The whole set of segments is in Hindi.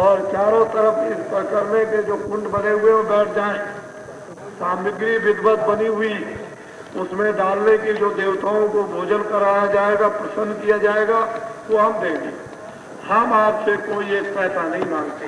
और चारों तरफ इस परिक्रमा के जो कुंड बने हुए हैं बैठ जाएं। सामग्री विधिवत बनी हुई उसमें डालने की, जो देवताओं को भोजन कराया जाएगा, प्रसन्न किया जाएगा, वो हम देंगे। हम आपसे कोई एक पैसा नहीं मांगते,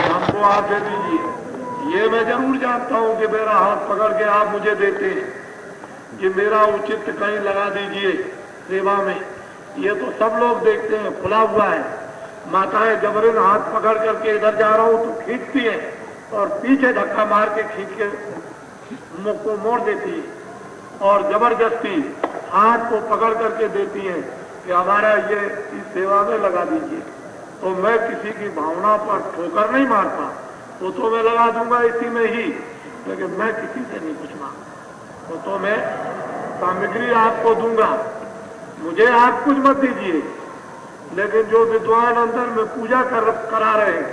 हमको आप दे दीजिए। ये मैं जरूर जानता हूं कि मेरा हाथ पकड़ के आप मुझे देते हैं कि मेरा उचित कहीं लगा दीजिए सेवा में। ये तो सब लोग देखते हैं, खुला हुआ है। माताएं जबरन हाथ पकड़ करके इधर जा रहा हूं तो खींचती है और पीछे धक्का मार के खींच के मुख को मोड़ देती है और जबरदस्ती हाथ को पकड़ करके देती है कि हमारा ये इस सेवा में लगा दीजिए। तो मैं किसी की भावना पर ठोकर नहीं मारता, वो तो मैं लगा दूंगा इसी में ही, लेकिन मैं किसी से नहीं कुछ मांगता। वो तो मैं सामग्री आपको दूंगा, मुझे आप कुछ मत दीजिए। लेकिन जो विद्वान अंदर में पूजा करा रहे हैं,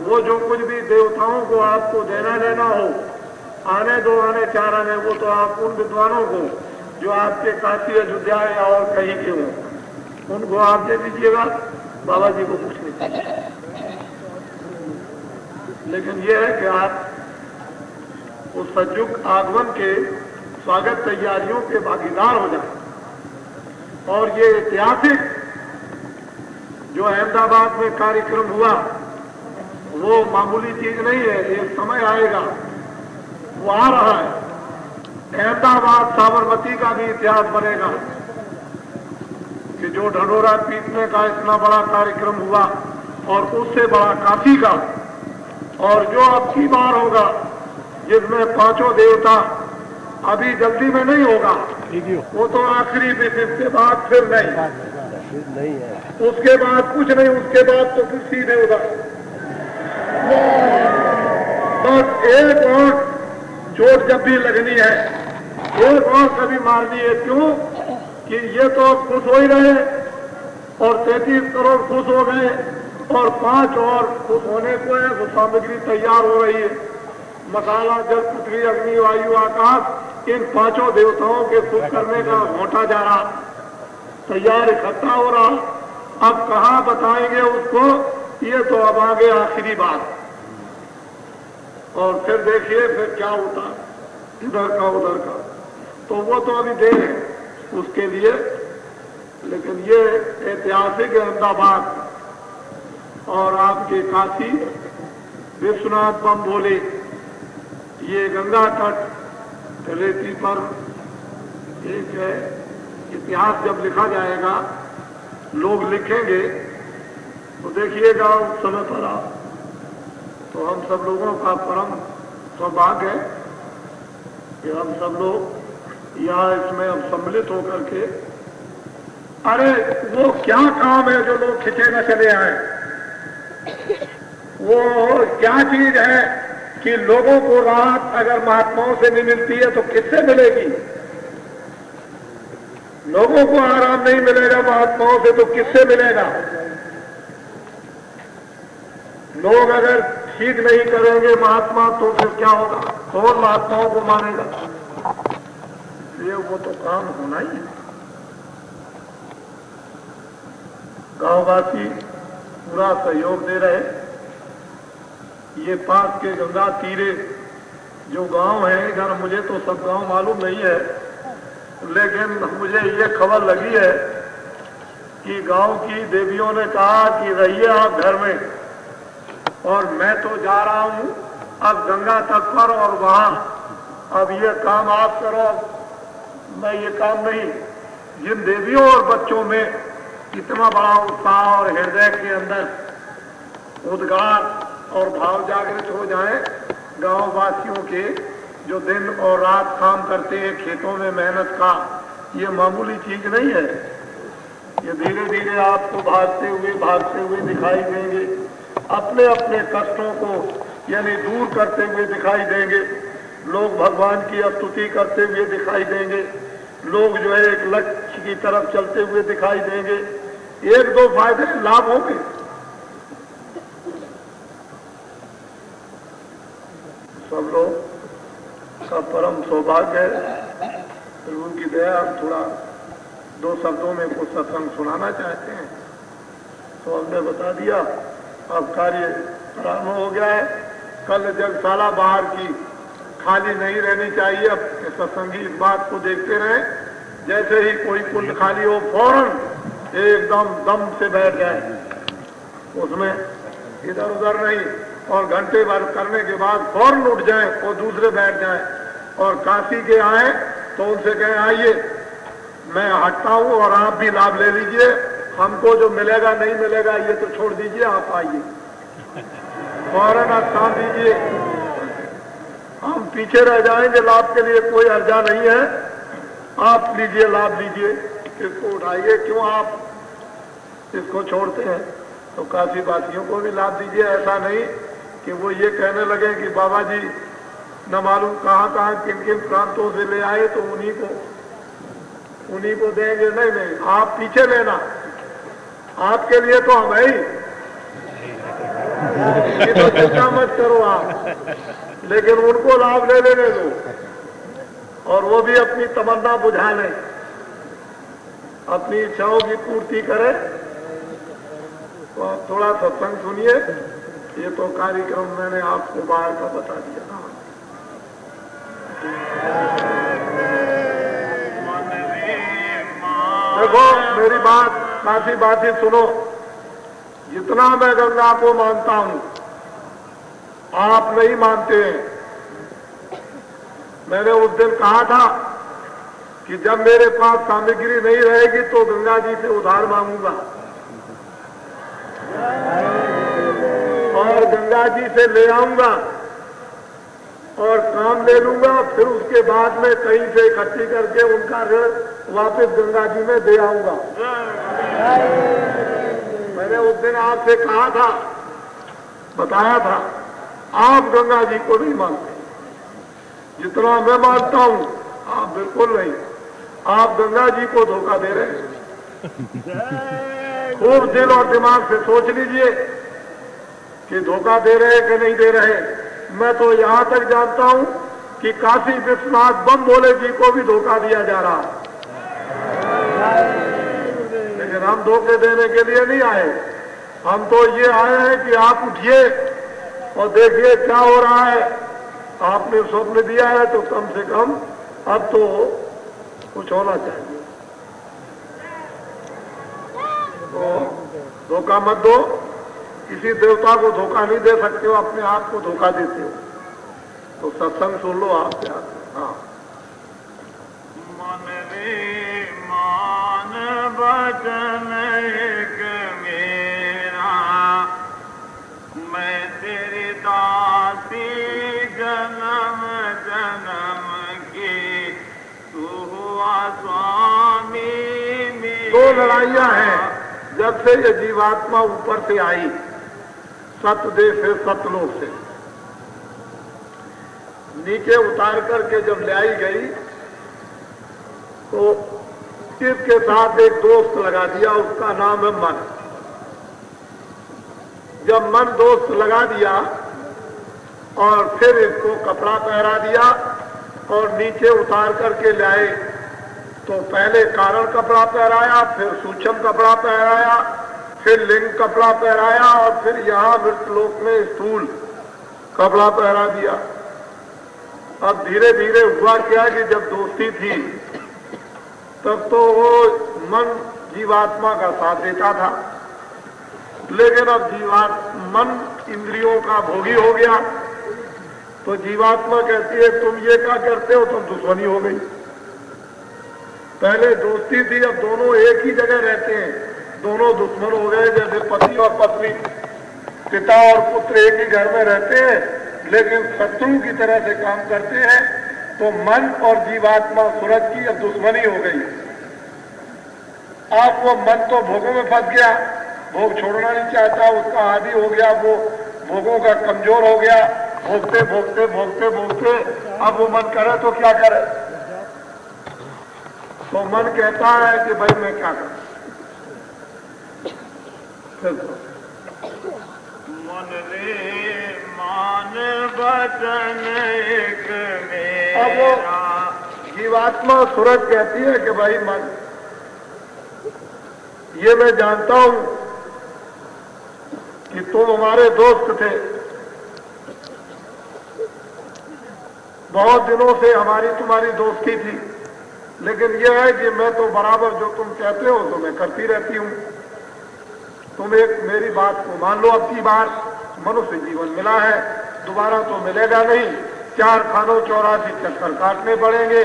वो जो कुछ भी देवताओं को आपको देना लेना हो, आने दो आने चार आने, वो तो आप उन विद्वानों को जो आपके काशी अयोध्या या और कहीं के हो, उनको आप दे दीजिएगा, बाबा जी को कुछ नहीं दीजिएगा। लेकिन यह है कि आप उस सज्जुग आगमन के स्वागत तैयारियों के भागीदार हो जाए। और ये ऐतिहासिक जो अहमदाबाद में कार्यक्रम हुआ, वो मामूली चीज नहीं है। एक समय आएगा, वो आ रहा है, अहमदाबाद साबरमती का भी इतिहास बनेगा कि जो ढंढोरा पीटने का इतना बड़ा कार्यक्रम हुआ और उससे बड़ा काशी का, और जो अब की बार होगा जिसमें पांचों देवता, अभी जल्दी में नहीं होगा, वो तो आखिरी में, इसके बाद फिर नहीं है, उसके बाद कुछ नहीं, उसके बाद तो फिर सीधे उधर। बस एक और चोट जब भी लगनी है, एक और कभी मारनी है। क्यों कि ये तो खुश हो ही रहे और 33 करोड़ खुश हो गए और 5 और खुश होने को है। वो सामग्री तैयार हो रही है, मसाला, जल, पृथ्वी, अग्नि, वायु, आकाश, इन पांचों देवताओं के खुश करने का घोटा जा रहा, तैयार इकट्ठा हो रहा। अब कहाँ बताएंगे उसको, ये तो अब आगे आखिरी बात। और फिर देखिए फिर क्या होता, इधर का उधर का, तो वो तो अभी देर है उसके लिए। लेकिन ये ऐतिहासिक अहमदाबाद और आपके काशी विश्वनाथ बम भोले, ये गंगा तट रेती पर एक है। इतिहास जब लिखा जाएगा, लोग लिखेंगे, तो देखिएगा उस समय पर आप, तो हम सब लोगों का परम सौभाग्य है कि हम सब लोग यहाँ इसमें हम सम्मिलित होकर के, अरे वो क्या काम है जो लोग खिंचे न चले आए, वो क्या चीज है कि लोगों को राहत अगर महात्माओं से नहीं मिलती है तो किससे मिलेगी? लोगों को आराम नहीं मिलेगा महात्माओं से तो किससे मिलेगा? लोग अगर ठीक नहीं करेंगे महात्मा तो फिर क्या होगा? कौन महात्माओं को मानेगा? ये वो तो काम होना ही है। गांववासी पूरा सहयोग दे रहे। ये पास के गंगा तीरे जो गांव है, इधर मुझे तो सब गांव मालूम नहीं है, लेकिन मुझे ये खबर लगी है कि गांव की देवियों ने कहा कि रहिए आप घर में, और मैं तो जा रहा हूं अब गंगा तट पर, और वहां अब ये काम आप करो, मैं ये काम नहीं। जिन देवियों और बच्चों में इतना बड़ा उत्साह और हृदय के अंदर उद्गार और भाव जागृत हो जाए, गांव वासियों के जो दिन और रात काम करते हैं खेतों में मेहनत का, ये मामूली चीज नहीं है। ये धीरे धीरे आपको भागते हुए दिखाई देंगे, अपने अपने कष्टों को यानी दूर करते हुए दिखाई देंगे। लोग भगवान की स्तुति करते हुए दिखाई देंगे, लोग जो है एक लक्ष्य की तरफ चलते हुए दिखाई देंगे। एक दो फायदे लाभ होंगे। सब लोग का परम सौभाग्य है। प्रभु की दया। हम थोड़ा 2 शब्दों में कुछ सत्संग सुनाना चाहते हैं, तो हमने बता दिया अब कार्य प्रारंभ हो गया है। कल जगशाला बाहर की खाली नहीं रहनी चाहिए। अब सत्संगी इस बात को देखते रहे, जैसे ही कोई कुंड खाली हो फौरन एकदम दम से बैठ जाए उसमें, इधर उधर नहीं, और घंटे भर करने के बाद फौरन उठ जाए और दूसरे बैठ जाए। और काशी के आए तो उनसे कहें आइए मैं हटता हूं और आप भी लाभ ले लीजिए, हमको जो मिलेगा नहीं मिलेगा ये तो छोड़ दीजिए, आप आइए फौरन स्थान दीजिए, हम पीछे रह जाएंगे, लाभ के लिए कोई अर्जा नहीं है, आप लीजिए लाभ लीजिए, इसको उठाइए, क्यों आप इसको छोड़ते हैं। तो काशी वासियों को भी लाभ दीजिए, ऐसा नहीं कि वो ये कहने लगे कि बाबा जी न मालूम कहाँ कहाँ किन किन प्रांतों से ले आए तो उन्हीं को देंगे। नहीं नहीं, आप पीछे लेना, आपके लिए तो हम ही, ये तो चिंता मत करो आप, लेकिन उनको लाभ ले लेने दो और वो भी अपनी तमन्ना बुझा लें, अपनी इच्छाओं की पूर्ति करें। तो आप थोड़ा सत्संग सुनिए, ये तो कार्यक्रम मैंने आपको बाहर का बता दिया ना। देखो मेरी बात काशी बातें सुनो, जितना मैं गंगा को मानता हूं आप नहीं मानते हैं। मैंने उस दिन कहा था कि जब मेरे पास सामग्री नहीं रहेगी तो गंगा जी से उधार मांगूंगा और गंगा जी से ले आऊंगा और काम ले लूंगा, फिर उसके बाद में कहीं से इकट्ठी करके उनका ऋण वापस गंगा जी में दे आऊंगा। मैंने उस दिन आपसे कहा था, बताया था, आप गंगा जी को नहीं मानते, जितना मैं मानता हूं आप बिल्कुल नहीं, आप गंगा जी को धोखा दे रहे हैं। खूब दिल और दिमाग से सोच लीजिए कि धोखा दे रहे कि नहीं दे रहे। मैं तो यहां तक जानता हूं कि काशी विश्वनाथ बम भोले जी को भी धोखा दिया जा रहा है, लेकिन हम धोखे देने के लिए नहीं आए, हम तो ये आए हैं कि आप उठिए और देखिए क्या हो रहा है। आपने स्वप्न दिया है तो कम से कम अब तो कुछ होना चाहिए। तो धोखा मत दो, किसी देवता को धोखा नहीं दे सकते हो, अपने आप को धोखा देते हो। तो सत्संग सुन लो आप प्यार। हाँ, मन रे मान बचन एक मेरा, मैं तेरी दासी जन्म जन्म की, तू हुआ स्वामी मेरा। दो लड़ाइयां हैं जब से ये जीवात्मा ऊपर से आई, सतदेव से सतलोक से नीचे उतार करके जब ले आई गई तो इसके साथ एक दोस्त लगा दिया, उसका नाम है मन। जब मन दोस्त लगा दिया और फिर इसको कपड़ा पहरा दिया और नीचे उतार करके ले आए, तो पहले कारण कपड़ा पहराया, फिर सूक्ष्म कपड़ा पहराया, फिर लिंग कपड़ा पहराया और फिर यहां मृतलोक में स्थूल कपड़ा पहरा दिया। अब धीरे धीरे हुआ क्या कि जब दोस्ती थी तब तो वो मन जीवात्मा का साथ देता था, लेकिन अब मन इंद्रियों का भोगी हो गया तो जीवात्मा कहती है तुम ये क्या करते हो, तुम दुश्मनी हो गई। पहले दोस्ती थी, अब दोनों एक ही जगह रहते हैं, दोनों दुश्मन हो गए। जैसे पति और पत्नी, पिता और पुत्र एक ही घर में रहते हैं लेकिन शत्रु की तरह से काम करते हैं, तो मन और जीवात्मा सूरज की अब दुश्मनी हो गई। अब वो मन तो भोगों में फंस गया, भोग छोड़ना नहीं चाहता, उसका आदी हो गया, वो भोगों का कमजोर हो गया, भोगते भोगते भोगते भोगते अब वो मन करे तो क्या करे। तो मन कहता है कि भाई मैं क्या करूं। मन रे मान बचन एक मेरा। अब वो जीवात्मा सूरज कहती है कि भाई मन, ये मैं जानता हूं कि तुम हमारे दोस्त थे, बहुत दिनों से हमारी तुम्हारी दोस्ती थी, लेकिन यह है कि मैं तो बराबर जो तुम कहते हो तो मैं करती रहती हूं। तुम एक मेरी बात को मान लो, अब की बार मनुष्य जीवन मिला है, दोबारा तो मिलेगा नहीं। 4 खानों 84 चक्कर काटने पड़ेंगे,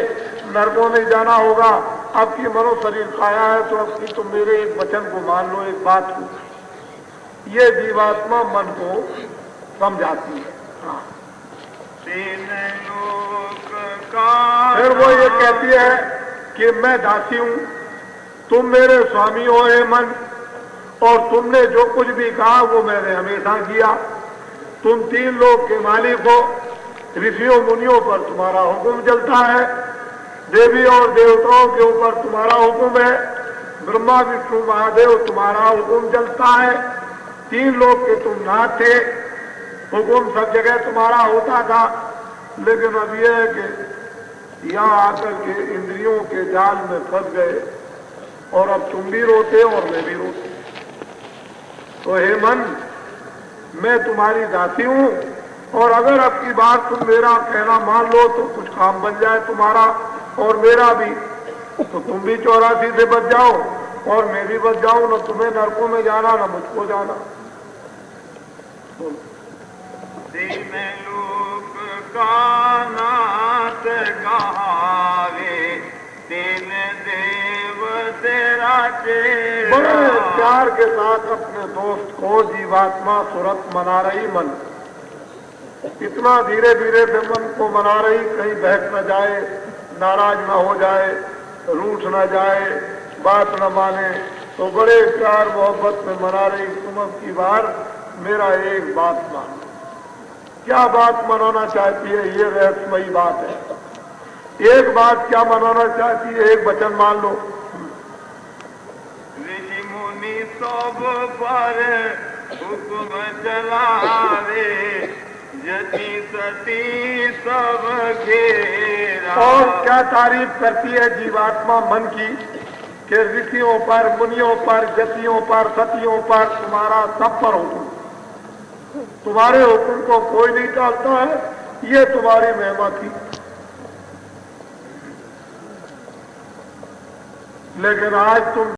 नरकों में जाना होगा। अब की मनो शरीर खाया है तो अब की तुम मेरे एक वचन को मान लो, एक बात को। ये जीवात्मा मन को समझाती है। हाँ। फिर वो ये कहती है कि मैं दासी हूं, तुम मेरे स्वामी हो हे मन, और तुमने जो कुछ भी कहा वो मैंने हमेशा किया। तुम 3 लोक के मालिक हो, ऋषियों मुनियों पर तुम्हारा हुक्म चलता है, देवी और देवताओं के ऊपर तुम्हारा हुक्म है, ब्रह्मा विष्णु महादेव तुम्हारा हुक्म चलता है। 3 लोक के तुम नाथ थे, हुक्म सब जगह तुम्हारा होता था। लेकिन अब यह है कि यहाँ आकर के इंद्रियों के जाल में फंस गए, और अब तुम भी रोते और मैं भी रोती। तो हे मन, मैं तुम्हारी दासी हूं, और अगर अब की बार तुम मेरा कहना मान लो तो कुछ काम बन जाए तुम्हारा और मेरा भी, तो तुम भी 84 से बच जाओ और मैं भी बच जाऊं। न तुम्हें नरकों में जाना, न मुझको जाना। बड़े प्यार के साथ अपने दोस्त को जीवात्मा सुरत मना रही मन। इतना धीरे धीरे से मन को मना रही, कहीं बहक न जाए, नाराज न हो जाए, रूठ न जाए, बात न माने। तो बड़े प्यार मोहब्बत में मना रही, तुम अब की बार मेरा एक बात मानो। क्या बात मनाना चाहती है? ये रहस्यमयी बात है। एक बात क्या मनाना चाहती है? एक वचन मान लो। ऋषि मुनि सब पर हुक्म चलावे, जति सती सब घेरा। और क्या तारीफ करती है जीवात्मा मन की कि ऋषियों पर, मुनियों पर, जतियों पर, सतियों पर, तुम्हारा सब पर हुक्म। तुम्हारे हुक्म को कोई नहीं टालता है, ये तुम्हारी महिमा थी। लेकिन आज तुम